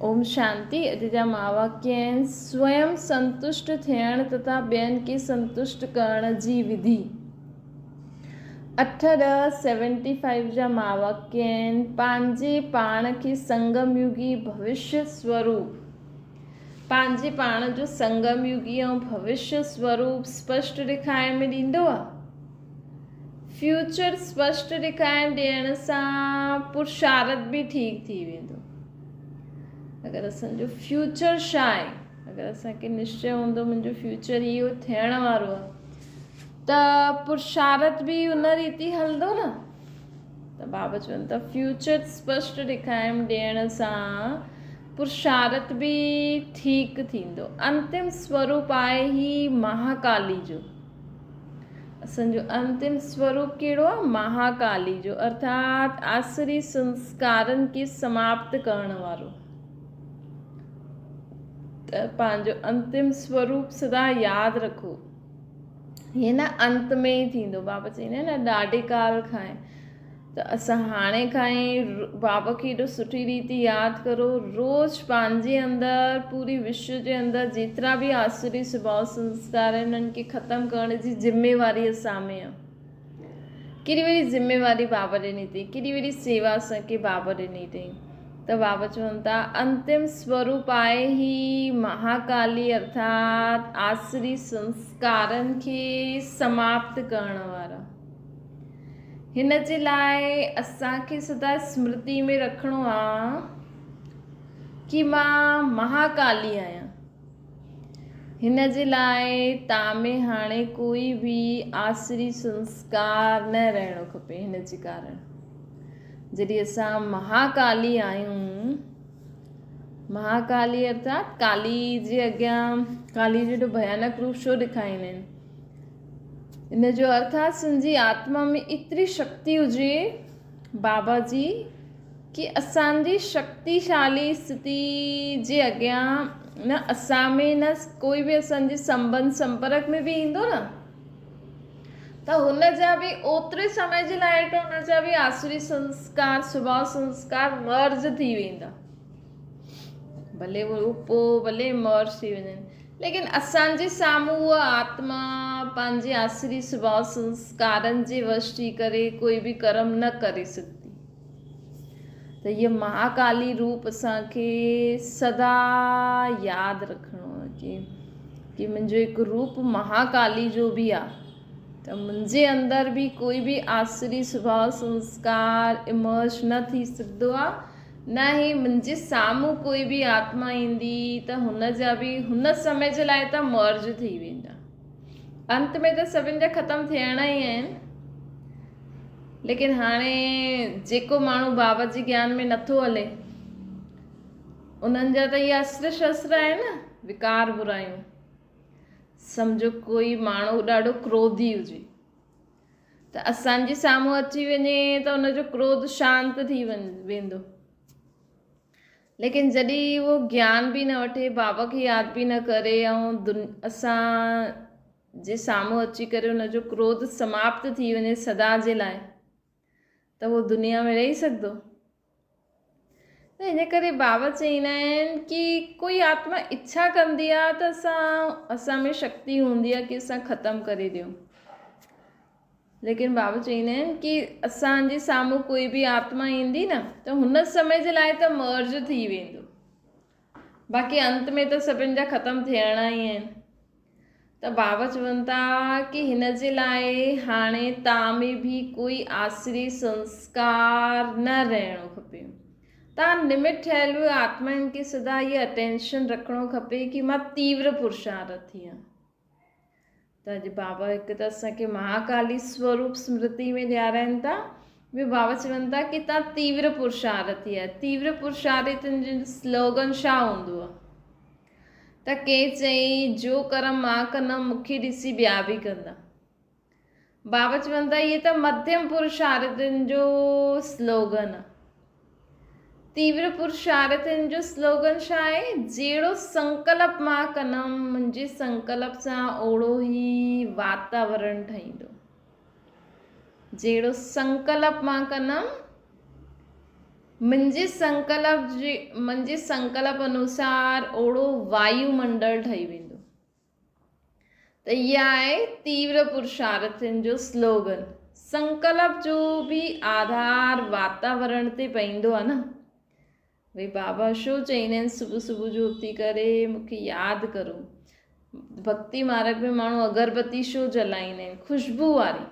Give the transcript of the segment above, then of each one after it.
ओम शांति। अॼु जा महावाक्य आहिनि स्वयं संतुष्ट थियण तथा ॿियनि खे संतुष्ट करण जी विधि। 8:75 जा महावाक्य आहिनि पंहिंजे पाण खे संगम युगी भविष्य स्वरूप। पंहिंजे पाण जो संगम युगी ऐं भविष्य स्वरूप स्पष्ट ॾेखारण में ॾींदो आहे। फ्यूचर स्पष्ट ॾेखारण ॾियण सां पुरुषार्थ बि ठीकु थी वेंदो। अगरि असांजो फ्यूचर छा आहे, अगरि असांखे निश्चय हूंदो मुंहिंजो फ्यूचर इहो थियण वारो आहे, त पुरुषार्थ बि उन रीति हलंदो न। त बाबा चवनि था फ्यूचर स्पष्ट ॾेखारण ॾियण सां पुरुषार्थ बि ठीकु थींदो। अंतिम स्वरूप आहे ही महाकाली जो। असांजो अंतिम स्वरूप कहिड़ो आहे? महाकाली जो, अर्थात आसुरी संस्कारनि खे समाप्त करण वारो। त पंहिंजो अंतिम स्वरूप सदा यादि रखो। हीअ न अंत में ई थींदो। बाबा चवंदा आहिनि न ॾाढे काल खां आहे, त असां हाणे खां ई बाबा खे एॾो सुठी रीति यादि करो। रोज़ु पंहिंजे अंदरि पूरी विश्व जे अंदरि जेतिरा बि आसुरी स्वभाव संस्कार आहिनि उन्हनि खे ख़तमु करण जी ज़िम्मेवारी असां में आहे। केॾी वॾी ज़िम्मेवारी बाबा ॾिनी अथई, केॾी वॾी सेवा असांखे बाबा ॾिनी अथई। त बाबा चवनि था अंतिम स्वरूप आहे ही महाकाली, अर्थात आसुरी संस्कारनि खे समाप्त करण वारा। हिन जे लाइ असांखे सदा स्मृति में रखिणो आहे कि मां महाकाली आहियां। हिन जे लाइ तव्हां में हाणे कोई बि आसुरी संस्कार न रहणो खपे। हिन जे कारण जॾहिं असां महाकाली आहियूं, महाकाली अर्थात काली जे अॻियां काली जो एॾो भयानक रूप छो ॾेखारींदा आहिनि? इन जो अर्थ आहे असांजी आत्मा में एतिरी शक्ति हुजे बाबा जी कि असांजी शक्तिशाली स्थिति जे अॻियां न असां में न कोई बि असांजे संबंध संपर्क में बि ईंदो न, त हुन जा बि ओतिरे समय जे लाइ त हुन जा बि आसुरी संस्कार स्वभाव संस्कार मर्ज थी वेंदा। भले वो पोइ भले मर्ज थी वञनि, लेकिन असांजे साम्हूं उहा आत्मा पंहिंजे आसुरी स्वभाव संस्कारनि जे वश थी करे कोई बि कर्म न करे सघंदी। त इहो महाकाली रूप असांखे सदा यादि रखिणो आहे कि मुंहिंजो हिकु रूप महाकाली जो बि आहे। त मुंहिंजे अंदरि बि कोई बि आसुरी स्वभाव संस्कार इमर्ज न थी सघंदो आहे, न ही मुंहिंजे साम्हूं कोई बि आत्मा ईंदी त हुन जा बि हुन समय जे लाइ त मर्ज थी वेंदा। अंत में त सभिनि जा ख़तमु थियणा ई आहिनि, लेकिन हाणे जेको माण्हू बाबा जी ज्ञान में नथो हले उन्हनि जा त इहे अस्त्र शस्त्र आहिनि न, विकार बुरायूं। सम्झो कोई माण्हू ॾाढो क्रोधी हुजे त असांजे साम्हूं अची वञे त हुनजो क्रोध शांत थी वेंदो, लेकिन जॾहिं उहो ज्ञान बि न वठे, बाबा खे यादि बि न करे ऐं असां जे साम्हूं अची करे हुनजो क्रोध समाप्त थी वञे सदा जे लाइ, त उहो दुनिया में रही सघंदो? त हिन करे बाबा चवंदा आहिनि कि कोई आत्मा इच्छा कंदी आहे त असां में शक्ति हूंदी आहे कि असां ख़तमु करे ॾियूं, लेकिन बाबा चवंदा आहिनि कि असांजे साम्हूं कोई बि आत्मा ईंदी न त हुन समय जे लाइ त मर्ज थी वेंदो, बाक़ी अंत में त सभिनि जा ख़तमु थियणा ई आहिनि। त बाबा चवनि था कि हिन जे लाइ हाणे तव्हां में बि कोई आसुरी संस्कार न रहणो खपे। तव्हां निमित ठहियल हुए आत्माउनि खे सदा इहा अटेंशन रखिणो खपे कि मां तीव्र पुरुषार्थ थियां। त अॼु बाबा हिकु त असांखे महाकाली स्वरूप स्मृति में ॾियाराइनि था, ॿियो बाबा चवनि था कि तव्हां तीव्र पुरुषार्थ थिया। तीव्र पुरुषार्थ जो स्लोगन छा हूंदो आहे? त कंहिं चई जो कर्म मां कंदमि मूंखे ॾिसी ॿिया बि कंदा। बाबा चवनि था इहे त मध्यम पुरुषार्थनि जो स्लोगन आहे। तीव्र पुरुषार्थनि जो स्लोगन छा आहे? जहिड़ो संकल्प मां कंदमि मुंहिंजे संकल्प सां ओड़ो ई वातावरण ठहींदो। जहिड़ो संकल्प मां कंदमि मुंहिंजे संकल्प अनुसार ओड़ो वायुमंडल ठही वेंदो। त इहा आहे तीव्र पुरुषार्थनि जो स्लोगन। संकल्प जो बि आधार वातावरण ते पवंदो आहे न। भई बाबा छो चईंदा आहिनि सुबुह सुबुह जो उथी करे मूंखे यादि करो। भक्ति मार्ग में माण्हू अगरबत्ती छो जलाईंदा आहिनि, ख़ुशबू वारी।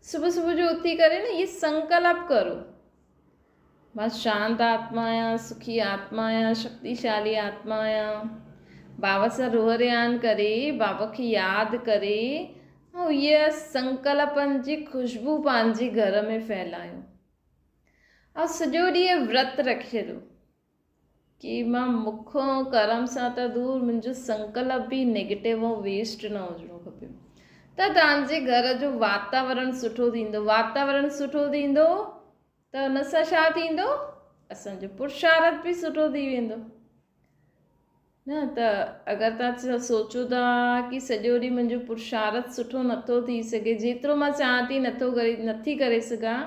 सुबुह सुबुह जो उथी करे न ये संकल्प करो, मां शांत आत्मा आहियां, सुखी आत्मा आहियां, शक्तिशाली आत्मा आहियां। बाबा सां रोहरियान करे, बाबा खे यादि करे ऐं इहा संकल्पनि जी ख़ुशबू पंहिंजे घर में फैलायो। ऐं सॼो ॾींहुं व्रत रखे थो कि मां मुख ऐं कर्म सां त दूरि, मुंहिंजो संकल्प बि नेगेटिव ऐं वेस्ट न हुजिणो खपे। त तव्हांजे घर जो वातावरण सुठो थींदो। वातावरण सुठो थींदो त हुन सां छा थींदो, असांजो पुरुषार्थ बि सुठो थी वेंदो न। त अगरि तव्हां सोचो था कि सॼो ॾींहुं मुंहिंजो पुरुषार्थ सुठो नथो थी सघे, जेतिरो मां चाहियां थी नथी करे सघां,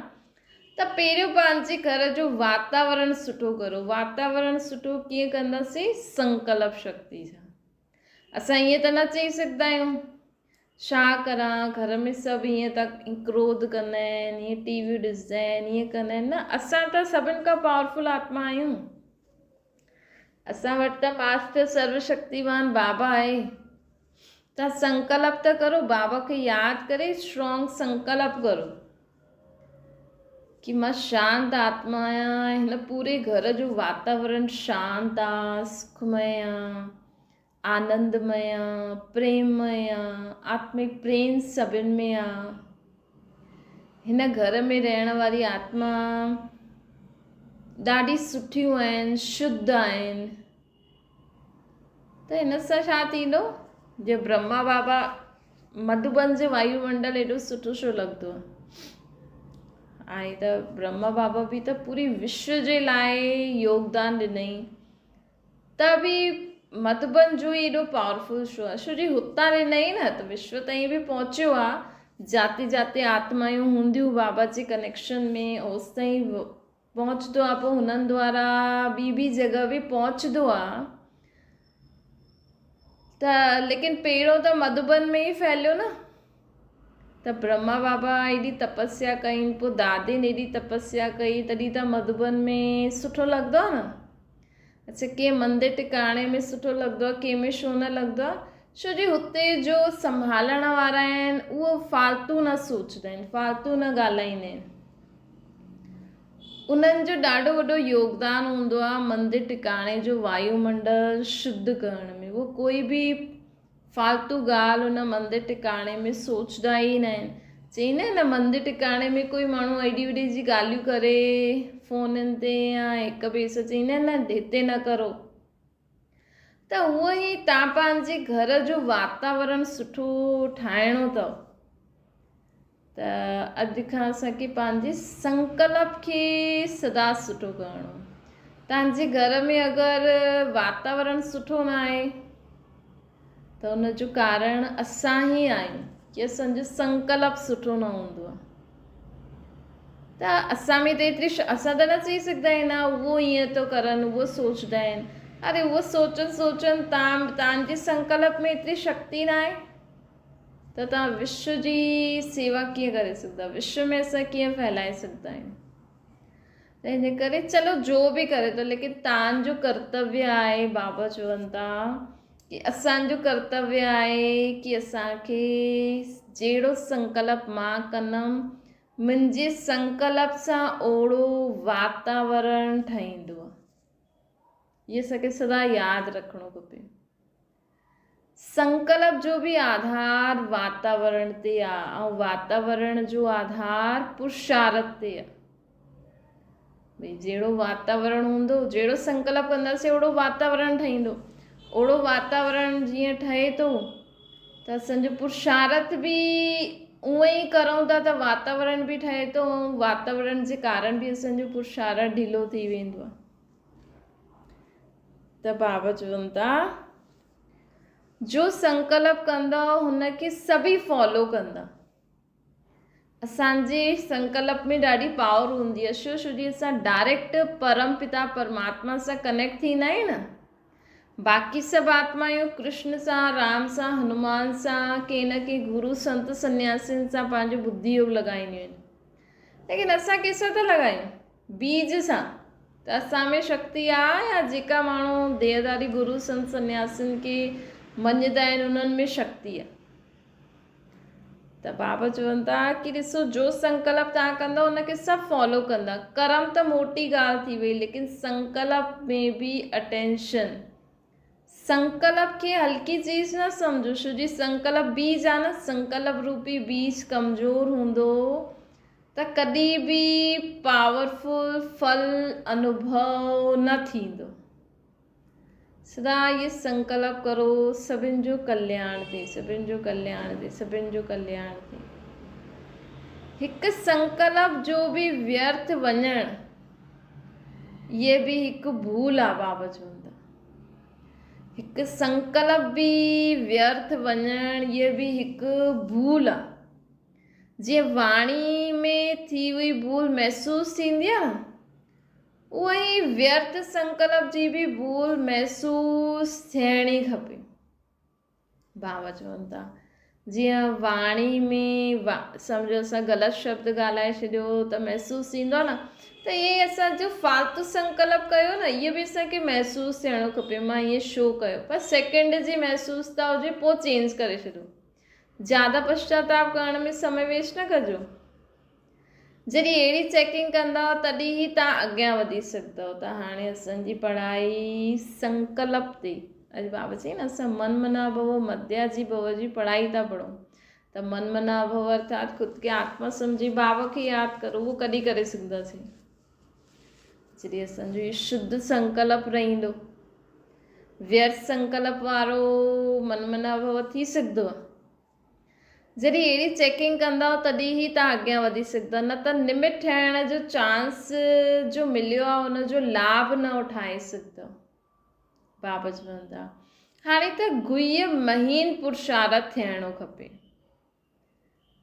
त पहिरियों पंहिंजे घर जो वातावरण सुठो करो। वातावरण सुठो कीअं कंदासीं? संकल्प शक्ति सां। असां ईअं त न चई सघंदा आहियूं छा करां, घर में सभु ईअं त क्रोध कंदा आहिनि, ईअं टीवी ॾिसंदा आहिनि, ईअं कंदा आहिनि। न, असां त सभिनि खां पावरफुल आत्मा आहियूं। असां वटि त मास्टर सर्वशक्तिवान बाबा आहे। तव्हां संकल्प त करो, बाबा खे यादि करे स्ट्रॉन्ग संकल्प करो कि मां शांत आत्मा आहियां, हिन पूरे घर जो वातावरण शांत आहे, सुखमय आहे, आनंदमय आहे, प्रेममय आहे, आत्मिक प्रेम सभिनि में आहे। हिन घर में रहण वारी आत्मा ॾाढी सुठियूं आहिनि, शुद्ध आहिनि। त हिन सां छा थींदो? जे ब्रह्मा बाबा मधुबन जो वायुमंडल एॾो सुठो छो लॻंदो आहे? त ब्रह्मा बाबा बि त पूरी विश्व जे लाइ योगदान ॾिनई, त बि मधुबन जो एॾो पावरफुल छो आहे? छो जी हुतां ॾिनई न, त विश्व ताईं बि पहुचियो आहे। जाते जाते आत्मायूं हूंदियूं बाबा जे कनेक्शन में, ओसि ताईं पहुचंदो आहे। पोइ हुननि द्वारा ॿी जॻह बि पहुचंदो आहे। त लेकिन पहिरियों त मधुबन में ई फैलियो न। त ब्रह्मा बाबा एॾी तपस्या कई, पोइ दादीन एॾी तपस्या कई, तॾहिं त मधुबन में सुठो लॻंदो आहे न। अच्छा, कंहिं मंदिर टिकाणे में सुठो लॻंदो आहे, कंहिं में छो न लॻंदो आहे? छो जी हुते जो संभालण वारा आहिनि उहो फालतू न सोचंदा आहिनि, फालतू न ॻाल्हाईंदा आहिनि। उन्हनि जो ॾाढो वॾो योगदान हूंदो आहे मंदिर टिकाणे जो वायुमंडल शुद्ध करण में। वो कोई बि फालतू ॻाल्हि उन मंदिर टिकाणे में सोचंदा ई न आहिनि। चईंदा आहिनि न, मंदिर टिकाणे में कोई माण्हू एॾी वॾी जी ॻाल्हियूं करे फ़ोननि ते या हिक ॿिए सां, चईंदा आहिनि न हिते न करो। त उहो ई तव्हां पंहिंजे घर जो वातावरण सुठो ठाहिणो अथव। त अॼु खां असांखे पंहिंजे संकल्प खे सदा सुठो करिणो। तव्हांजे घर में अगरि वातावरण सुठो न आहे त हुनजो कारण असां ई आहियूं कि असांजो संकल्प सुठो न हूंदो आहे। त असां में त असां त न चई सघंदा आहियूं न उहो ईअं थो करनि, उहो सोचंदा आहिनि। अरे उहो सोचनि तव्हांजे संकल्प में एतिरी शक्ति न आहे त तव्हां विश्व जी सेवा कीअं करे सघंदा? विश्व में असां कीअं फैलाए सघंदा आहियूं? त हिन करे चलो जो बि करे थो, लेकिन तव्हांजो कर्तव्य आहे, बाबा चवनि था कि असांजो कर्तव्य आहे कि असांखे जहिड़ो संकल्प मां कंदमि, मुंहिंजे संकल्प सां ओड़ो वातावरण ठहींदो आहे। इहे असांखे सदा यादि रखिणो खपे। संकल्प जो बि आधार वातावरण ते आहे, ऐं वातावरण जो आधार पुरुषार्थ ते आहे। भई जहिड़ो वातावरण हूंदो, जहिड़ो संकल्प कंदासीं ओड़ो वातावरण ठहींदो। ओड़ो वातावरण जीअं ठहे थो त असांजो पुरुषार्थ बि उअं ई करूं था त वातावरण बि ठहे थो, ऐं वातावरण जे कारण बि असांजो पुरुषार्थ ढिलो थी वेंदो आहे। त बाबा चवनि था जो संकल्प कंदा हुनखे सभी फॉलो कंदा। असांजे संकल्प में ॾाढी पावर हूंदी आहे। छो छोजी असां डायरेक्ट परम पिता परमात्मा सां कनेक्ट थींदा आहियूं न। बाक़ी सभु आत्मायूं कृष्ण सां, राम सां, हनुमान सां, के न के गुरु संत सन्यासियुनि सां पंहिंजो बुद्धि योग लॻाईंदियूं आहिनि, लेकिन असां कंहिंसां था लॻायूं? बीज सां। त असां में शक्ति आहे, या जेका माण्हू देहदारी गुरु संत सन्यासियुनि खे मञंदा आहिनि उन्हनि में शक्ति आहे? त बाबा चवनि था कि ॾिसो, जो संकल्प तव्हां कंदव उनखे सभु फॉलो कंदा। कर्म त मोटी ॻाल्हि थी वई, लेकिन संकल्प में बि अटेंशन। संकल्प खे हल्की चीज़ न सम्झो, छो जी संकल्प बीज आहे न। संकल्प रूपी बीज कमज़ोर हूंदो त कॾहिं बि पावरफुल फल अनुभव न थींदो। सदा ये संकल्प करो सभिनि जो कल्याण थिए, सभिनि जो कल्याण थिए, सभिनि जो कल्याण थिए। हिकु संकल्प जो बि व्यर्थ वञणु, ये बि हिकु भूल आहे। बाबा चवनि था हिकु संकल्प बि व्यर्थ वञणु, ये बि हिकु भूल आहे। जीअं वाणी में थी हुई भूल महसूस थींदी आहे न, उहा ई व्यर्थ संकल्प जी बि भूल महसूस थियणी खपे। बाबा चवनि था जीअं वाणी में सम्झो असां ग़लति शब्द ॻाल्हाए छॾियो त महसूस थींदो आहे न, त ईअं असांजो फालतू संकल्प कयो न, इहो बि असांखे महसूस थियणो खपे। मां ईअं छो कयो, पर सेकेंड जी महसूस था हुजे, पोइ चेंज करे छॾियो। ज़्यादा पश्चाताप करण में समय वेस्ट न कजो। जॾहिं अहिड़ी चेकिंग कंदव तॾहिं ई तव्हां अॻियां वधी सघंदव। त हाणे असांजी पढ़ाई संकल्प ते, अॼु बाबा चई न असां मन मना भव मध्या जी भव जी पढ़ाई था पढ़ूं। त मन मना भव अर्थात ख़ुदि खे आत्मा सम्झी बाबा खे यादि करो। उहो कॾहिं करे सघंदासीं? जॾहिं असांजो इहो शुद्ध संकल्प रहंदो। व्यर्थ संकल्प वारो मन मना भव थी सघंदो आहे। जॾहिं अहिड़ी चेकिंग कंदव तॾहिं ई तव्हां अॻियां वधी सघंदा, न त निमित ठहिण जो चांस जो मिलियो आहे उनजो लाभ न उठाए सघंदव। बाबा चवनि था हाणे त गुह्य महीन पुरुषार्थ थियणो खपे।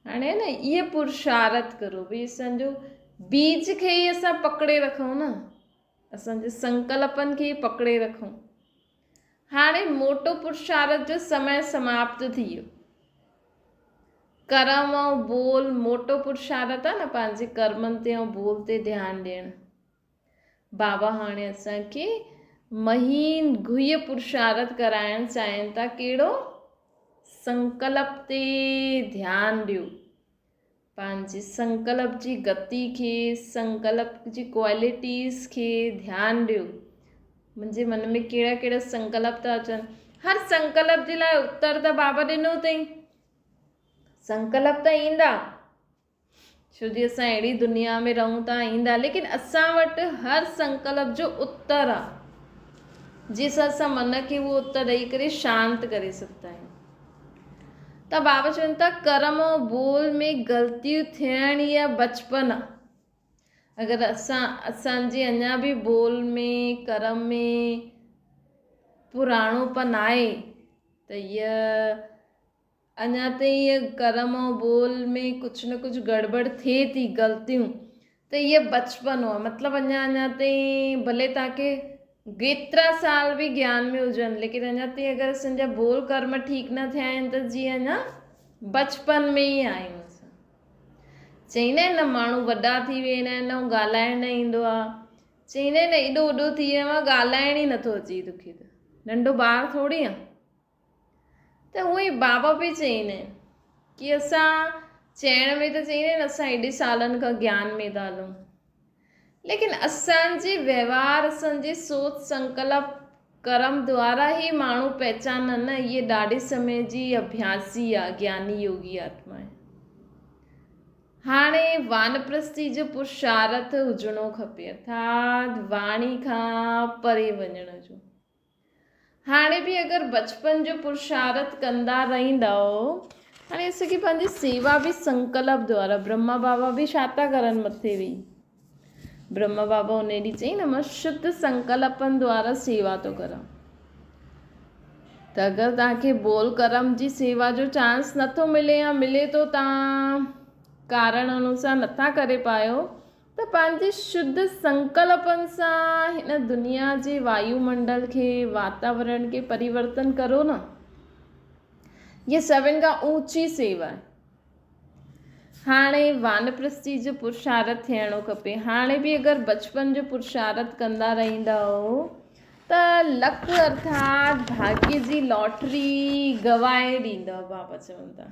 हाणे न इहे पुरुषार्थ करो भई, असांजो बीज खे ई असां पकड़े रखूं न, असांजे संकल्पनि खे ई पकड़े रखूं। हाणे मोटो पुरुषार्थ जो समय समाप्त थी वियो। कर्म ऐं बोल मोटो पुरुषार्थ आहे न, पंहिंजे कर्मनि ते ऐं बोल ते ध्यानु ॾियणु। बाबा हाणे असांखे महीन गुह्य पुरुषार्थ कराइणु चाहिनि था। कहिड़ो? संकल्प ते ध्यानु ॾियो। पंहिंजे संकल्प जी गति खे, संकल्प जी क्वालिटीज़ खे ध्यानु ॾियो। मुंहिंजे मन में कहिड़ा कहिड़ा संकल्प था अचनि। हर संकल्प जे लाइ उत्तर त बाबा ॾिनो अथई। संकल्प त ईंदा, छो जी असां अहिड़ी दुनिया में रहूं था, ईंदा, लेकिन असां वटि हर संकल्प जो उत्तर आहे, जंहिंसां असां मन खे उहो उत्तर ॾेई करे शांत करे सघंदा आहियूं। त बाबा चवनि था कर्म ऐं बोल में ग़लतियूं थियण या बचपन आहे। अगरि असांजे अञा बि बोल में कर्म में पुराणोपन आहे त इहा अञा ताईं कर्म ऐं बोल में कुझु न कुझु गड़बड़ थिए थी, ग़लतियूं, त इहा बचपन आहे। मतिलबु अञा ताईं भले तव्हांखे केतिरा साल बि ज्ञान में हुजनि, लेकिन अञा ताईं अगरि असांजा बोल कर्म ठीकु न थिया आहिनि त जीअं अञा बचपन में ई आहियूं असां। चईंदा आहिनि न माण्हू वॾा थी वेंदा आहिनि ऐं ॻाल्हाइण न ईंदो आहे। चईंदा आहिनि एॾो वॾो थी वियो आहे ॻाल्हाइण ई नथो अचे तोखे, त नंढो ॿार थोरी आहे। त उहे ई बाबा बि चईंदा आहिनि कि असां चइण में त चईंदा आहिनि असां एॾे सालनि खां ज्ञान में था हलूं, लेकिन असांजे व्यवहार, असांजे सोच संकल्प कर्म द्वारा ई माण्हू पहचाननि न इहे ॾाढे समय जी अभ्यासी आहे, ज्ञानी योगी आत्मा आहे। हाणे वानप्रस्थी जो पुरुषार्थ हुजणो खपे, अर्थात वाणी खां परे वञण जो। हाणे बि अगरि बचपन जो पुरुषार्थ कंदा रहंदव, हाणे असांखे पंहिंजी सेवा बि संकल्प द्वारा, ब्रह्मा बाबा बि छा था करनि मथे वेही? ब्रह्मा बाबा उन ॾींहुं चई न मां शुद्ध संकल्पनि द्वारा सेवा थो करां। त अगरि तव्हांखे बोल कर्म जी सेवा जो चांस नथो मिले या मिले थो, तव्हां कारण अनुसार नथा करे पायो त पंहिंजे शुद्ध संकल्पनि सां हिन दुनिया जे वायुमंडल खे वातावरण खे परिवर्तन करो न। ये सभिनि खां ऊची सेवा आहे। हाणे वानप्रस्थी जो पुरुषार्थ थियणो खपे। हाणे बि अगरि बचपन जो पुरुषार्थ कंदा रहंदव त लक अर्थात भाग्य जी लॉटरी गवाए ॾींदव। बाबा चवनि था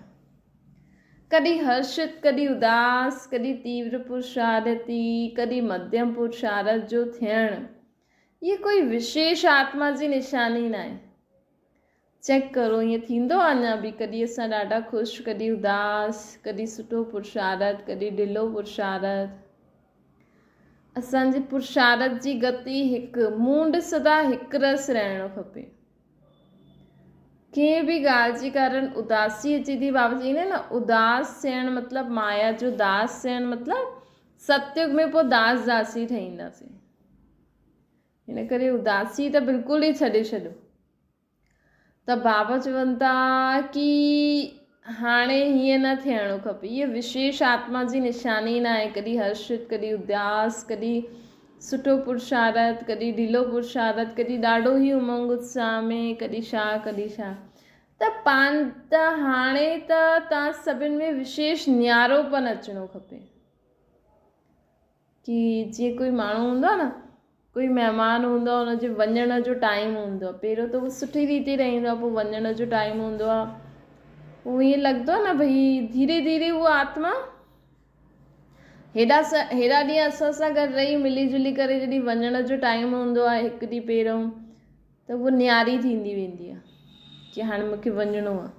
कॾहिं हर्षित, कॾहिं उदास, कॾहिं तीव्र पुरुषार्थी, कॾहिं मध्यम पुरुषार्थ जो थियणु ये कोई विशेष आत्मा जी निशानी न आहे। चेक करो, ईअं थींदो आहे अञा बि कॾहिं असां ॾाढा ख़ुशि, कॾहिं उदास, कॾहिं सुठो पुरुषार्थ, कॾहिं ढिलो पुरुषार्थ। असांजे पुरुषार्थ जी गति हिकु, मूंड सदा हिकु रस रहणो खपे। कंहिं बि ॻाल्हि जे कारण उदासी अचे थी, बाबा चईंदा आहिनि न उदास थियणु मतिलबु माया जो दास थियणु मतिलबु सतयुग में पोइ दास दासी ठहींदासीं। हिन करे उदासी त बिल्कुलु ई छॾे छॾो। त बाबा चवनि था की हाणे हीअं न थियणो खपे। हीअ विशेष आत्मा जी निशानी न आहे। कॾहिं हर्षित, कॾहिं उदास, कॾहिं सुठो पुरुषार्थ, कॾहिं ढिलो पुरुषार्थ, कॾहिं ॾाढो ई उमंग उत्साह में, कॾहिं छा। त हाणे त तव्हां सभिनि में विशेष न्यारोपन अचिणो खपे। की जीअं कोई माण्हू हूंदो आहे न, कोई महिमान हूंदो आहे, हुनजे वञण जो टाइम हूंदो आहे, पहिरियों त उहो सुठी रीति रहंदो आहे, पोइ वञण जो टाइम हूंदो आहे, पोइ ईअं लॻंदो आहे न भई धीरे धीरे उहा आत्मा हेॾा ॾींहं असां सां गॾु रही मिली जुली करे जॾहिं वञण जो टाइम हूंदो आहे हिकु ॾींहुं पहिरियों, त उहा न्यारी थींदी वेंदी आहे की हाणे मूंखे वञिणो आहे।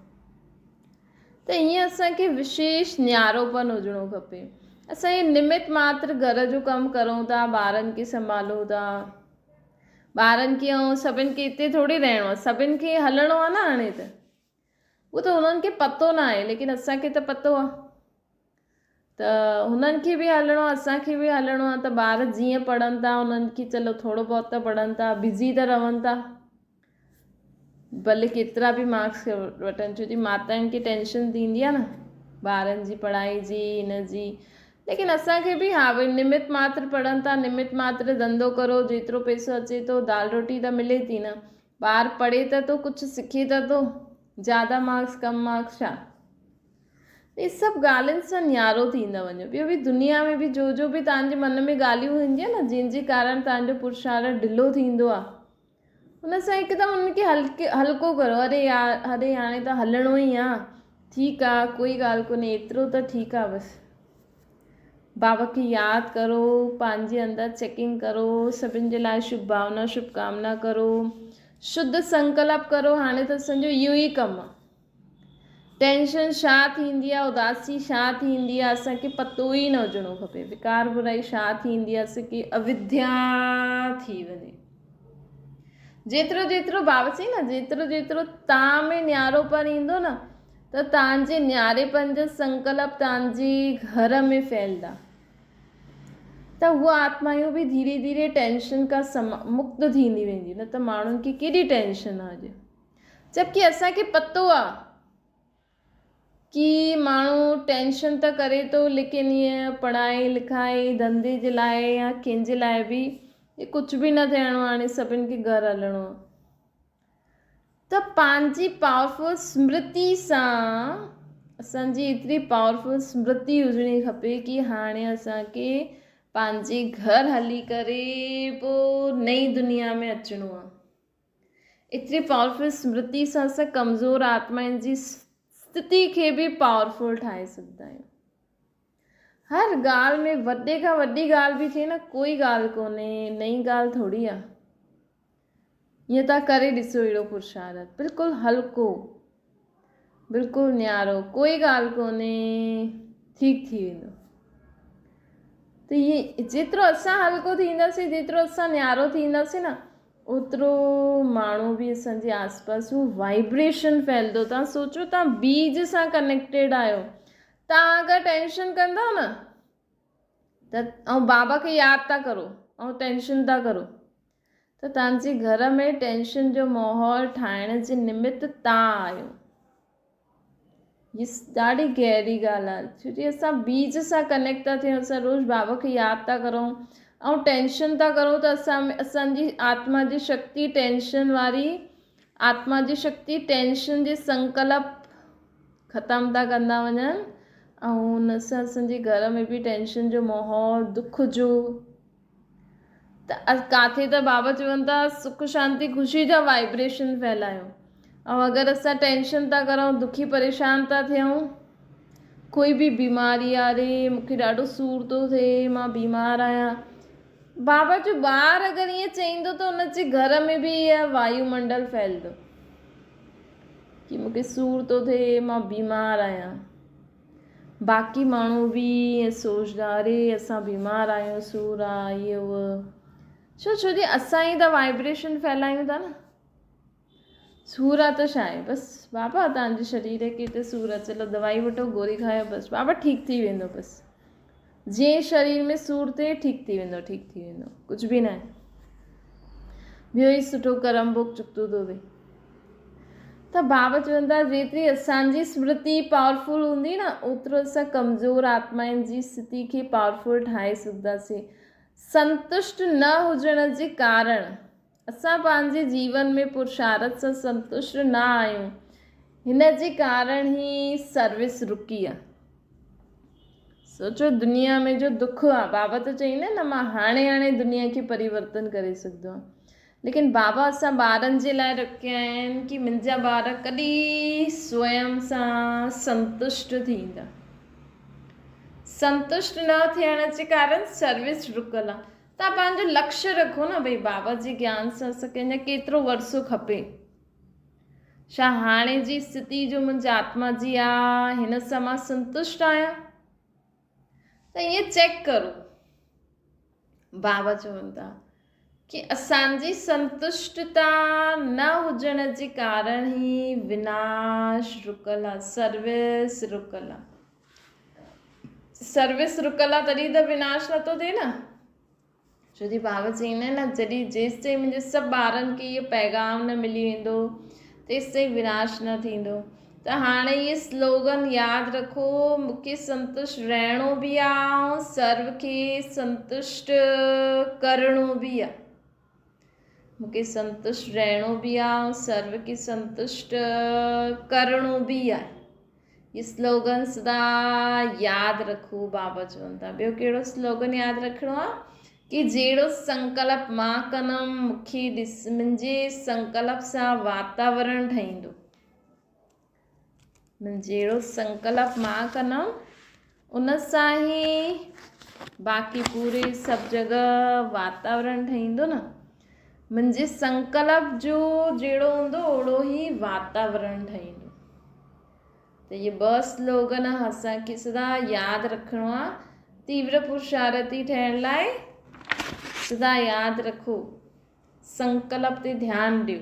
त ईअं असांखे विशेष न्यारोपन हुजिणो खपे। असां इहे निमित मात्र घर जो कमु करूं था, ॿारनि खे संभालूं था, ॿारनि खे ऐं सभिनि खे हिते थोरी रहणो आहे, सभिनि खे हलणो आहे न। हाणे त उहो त हुननि खे पतो न आहे, लेकिन असांखे त पतो आहे। त हुननि खे बि हलणो आहे, असांखे बि हलणो आहे। त ॿार जीअं पढ़नि था उन्हनि खे चलो थोरो बहुत त पढ़नि था, बिज़ी त रहनि था, भले केतिरा बि मार्क्स वठनि। छो जी माताउनि खे टेंशन थींदी आहे न ॿारनि जी पढ़ाई जी, हिन जी। लेकिन असांखे बि हा भई निमित मात्र पढ़नि था, निमित मात्र धंधो करो, जेतिरो पैसो अचे थो, दाल रोटी त मिले थी न। ॿार पढ़े त थो, कुझु सिखे त थो, ज़्यादा मार्क्स कम मार्क्स छा। इहे सभु ॻाल्हियुनि सां न्यारो थींदा वञो। ॿियो बि दुनिया में बि जो बि तव्हांजे मन में ॻाल्हियूं ईंदियूं आहिनि न, जंहिंजे कारण तव्हांजो पुरुषार्थ ढिलो थींदो आहे, हुन सां हिकदमि उनखे हल्को करो। अरे हाणे त हलणो ई आहे, ठीकु आहे, कोई ॻाल्हि कोन्हे, एतिरो त ठीकु आहे। बसि बाबा खे यादि करो, पंहिंजे अंदरि चेकिंग करो, सभिनि जे लाइ शुभ भावना शुभकामना करो, शुद्ध संकल्प करो। हाणे त असांजो इहो ई कमु आहे। टेंशन छा थींदी आहे, उदासी छा थींदी आहे, असांखे पतो ई न हुजिणो खपे। विकार बुराई छा थींदी आहे, असांखे अविद्या थी वञे। जेतिरो बाबा चई न, जेतिरो तव्हां में न्यारोपन ईंदो न, त तव्हांजे न्यारेपन जा संकल्प तव्हांजे घर में फैलंदा, त उहा आत्मायूं बि धीरे धीरे टेंशन खां मुक्त थींदी वेंदी। न त माण्हुनि खे केॾी टेंशन आहे अॼु, जबकि असांखे पतो आहे कि माण्हू टेंशन त करे थो, लेकिन ईअं पढ़ाई लिखाई धंधे जे लाइ या कंहिंजे लाइ बि कुझु बि न थियणो आहे। हाणे सभिनि खे घर हलणो आहे। त पंहिंजी पावरफुल स्मृति सां, असांजी एतिरी पावरफुल स्मृति हुजणी खपे कि हाणे असांखे पंहिंजे घर हली करे पोइ नई दुनिया में अचिणो आहे। एतिरी पावरफुल स्मृति सां असां कमज़ोर आत्माउनि जी स्थिति खे बि पावरफुल ठाहे सघंदा आहियूं। हर ॻाल्हि में वॾे खां वॾी ॻाल्हि बि थिए न, कोई ॻाल्हि कोन्हे, नई ॻाल्हि थोरी आहे। ईअं तव्हां करे ॾिसो अहिड़ो पुरुषार्थ, बिल्कुलु हल्को, बिल्कुलु न्यारो, कोई ॻाल्हि कोन्हे, ठीकु थी वेंदो। त इहे जेतिरो असां हल्को थींदासीं, जेतिरो असां न्यारो थींदासीं न, ओतिरो माण्हू बि असांजे आसपास उहो वाइब्रेशन फैलंदो। तव्हां सोचो, तव्हां बीज सां कनेक्टेड आहियो। तव्हां अगरि टेंशन कंदव न त, ऐं बाबा खे यादि था करो ऐं टेंशन था करो, त तव्हांजे घर में टेंशन जो माहौल ठाहिण जे निमित्त तव्हां आहियो। हीअ ॾाढी गहरी ॻाल्हि आहे, छो की असां बीज सां कनेक्ट था थियूं, असां रोज़ु बाबा खे यादि था करूं ऐं टेंशन था करूं त असांजी आत्मा जी शक्ति टेंशन वारी आत्मा जी शक्ति टेंशन जे संकल्प ख़तमु था कंदा वञनि ऐं हुन सां असांजे घर में बि टेंशन जो माहौल दुख जो त किथे त बाबा चवनि था सुख शांति ख़ुशी जा वाइब्रेशन फैलायूं ऐं अगरि असां टेंशन था करूं दुखी परेशान था थियूं कोई बि बीमारी आहे रे मूंखे ॾाढो सूर थो थिए मां बीमार आहियां बाबा जो ॿार अगरि ईअं चईंदो त हुनजे घर में बि इहा वायुमंडल फैलंदो कि मूंखे सूर थो थिए मां बीमार आहियां। बाक़ी माण्हू बि ईअं सोचदा अरे असां बीमार आहियूं सूर आहे इहो उहो छो जी असां ई त वाइब्रेशन फैलायूं था न। सूर आहे त छा आहे बसि बाबा तव्हांजे शरीर खे त सूर आहे चलो दवाई वठो गोरी खायो बसि बाबा ठीकु थी वेंदो बसि जीअं शरीर में सूर थिए ठीकु थी वेंदो कुझु बि न आहे ॿियो ई सुठो कर्म भोग चुकतो थो थिए। त बाबा चवनि था जेतिरी असांजी स्मृति पावरफुल हूंदी न ओतिरो असां कमज़ोर आत्माउनि जी स्थिति खे पावरफुल ठाहे सघंदासीं। संतुष्ट न हुजण जे कारण असां पंहिंजे जीवन में पुरुषार्थ सां संतुष्ट न आहियूं हिन जे कारण ई सर्विस रुकी आहे। सोचो दुनिया में जो दुख आहे बाबा त चईंदा न मां हाणे दुनिया खे परिवर्तन करे सघंदो आहे लेकिन बाबा असां ॿारनि जे लाइ रखिया आहिनि कि मुंहिंजा ॿार कॾहिं स्वयं सां संतुष्ट थींदा। संतुष्ट न थियण जे कारण सर्विस रुकल आहे। तव्हां पंहिंजो लक्ष्य रखो न भई बाबा जे ज्ञान सां असांखे अञा केतिरो वर्षो खपे छा हाणे जी स्थिति जो मुंहिंजी आत्मा जी आहे हिन सां मां संतुष्ट आहियां त ईअं चेक करो। बाबा चवनि था कि असांजी संतुष्टता न हुजण जे कारण ई विनाश रुकल आहे सर्विस रुकल आहे। सर्विस रुकल आहे तॾहिं त विनाश नथो थिए न छो जी बाबा चईंदा आहिनि न जॾहिं जेसि ताईं मुंहिंजे सभु ॿारनि खे इहो पैगाम न मिली वेंदो तेसि ताईं विनाश न थींदो। त हाणे इहे स्लोगन यादि रखो मूंखे संतुष्ट रहणो बि आहे ऐं सर्व खे संतुष्ट करणो बि आहे। मूंखे संतुष्ट रहणो बि आहे ऐं सर्व खे संतुष्ट करणो बि आहे। ये स्लोगन सदा यादि रखो बाबा चवनि था। ॿियो कहिड़ो स्लोगन यादि रखिणो आहे कि जहिड़ो संकल्प मां कंदमि मूंखे मुंहिंजे संकल्प सां वातावरण ठहींदो। जहिड़ो संकल्प मां कंदमि उन सां ई बाक़ी पूरे सभु जॻह वातावरण ठहींदो न। मुंहिंजे संकल्प जो जहिड़ो हूंदो ओड़ो ई वातावरण ठहींदो। त इहे 2 स्लोगन असांखे सदा यादि रखिणो आहे। तीव्र पुरुषार्थी ठहिण लाइ सदा यादि रखो संकल्प ते ध्यानु ॾियो।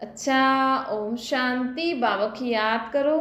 अच्छा ओम शांति। बाबा खे यादि करो।